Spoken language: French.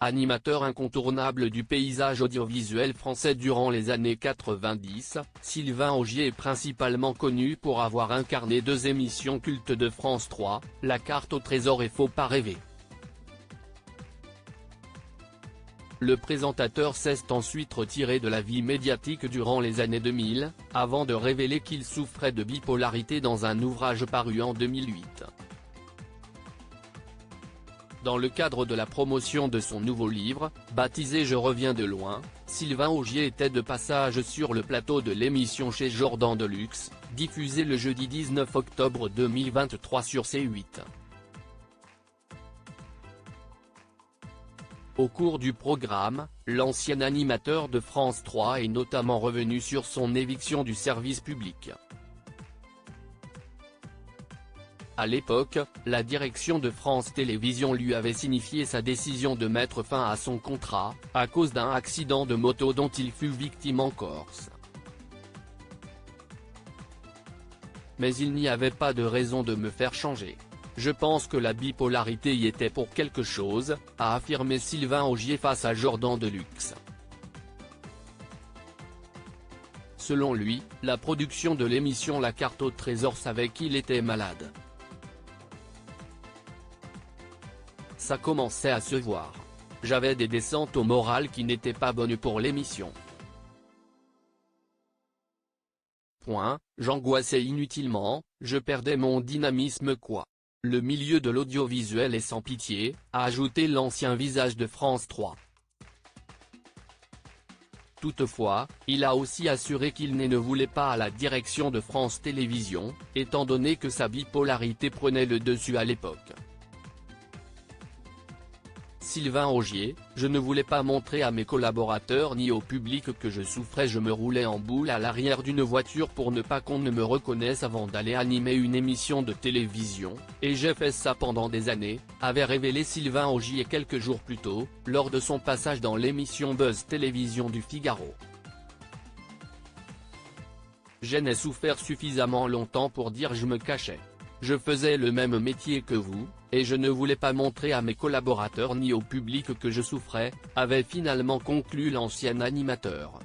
Animateur incontournable du paysage audiovisuel français durant les années 90, Sylvain Augier est principalement connu pour avoir incarné deux émissions cultes de France 3, La Carte au Trésor et Faut pas rêver. Le présentateur s'est ensuite retiré de la vie médiatique durant les années 2000, avant de révéler qu'il souffrait de bipolarité dans un ouvrage paru en 2008. Dans le cadre de la promotion de son nouveau livre, baptisé Je reviens de loin, Sylvain Augier était de passage sur le plateau de l'émission Chez Jordan Deluxe, diffusée le jeudi 19 octobre 2023 sur C8. Au cours du programme, l'ancien animateur de France 3 est notamment revenu sur son éviction du service public. À l'époque, la direction de France Télévisions lui avait signifié sa décision de mettre fin à son contrat, à cause d'un accident de moto dont il fut victime en Corse. Mais il n'y avait pas de raison de me faire changer. Je pense que la bipolarité y était pour quelque chose, a affirmé Sylvain Augier face à Jordan Deluxe. Selon lui, la production de l'émission La Carte au Trésor savait qu'il était malade. Ça commençait à se voir. J'avais des descentes au moral qui n'étaient pas bonnes pour l'émission. J'angoissais inutilement, je perdais mon dynamisme quoi. Le milieu de l'audiovisuel est sans pitié, a ajouté l'ancien visage de France 3. Toutefois, il a aussi assuré qu'il ne voulait pas à la direction de France Télévisions, étant donné que sa bipolarité prenait le dessus à l'époque. Sylvain Augier, je ne voulais pas montrer à mes collaborateurs ni au public que je souffrais. Je me roulais en boule à l'arrière d'une voiture pour ne pas qu'on ne me reconnaisse avant d'aller animer une émission de télévision, et j'ai fait ça pendant des années, avait révélé Sylvain Augier quelques jours plus tôt, lors de son passage dans l'émission Buzz Télévision du Figaro. J'en ai souffert suffisamment longtemps pour dire je me cachais. Je faisais le même métier que vous, et je ne voulais pas montrer à mes collaborateurs ni au public que je souffrais, avait finalement conclu l'ancien animateur.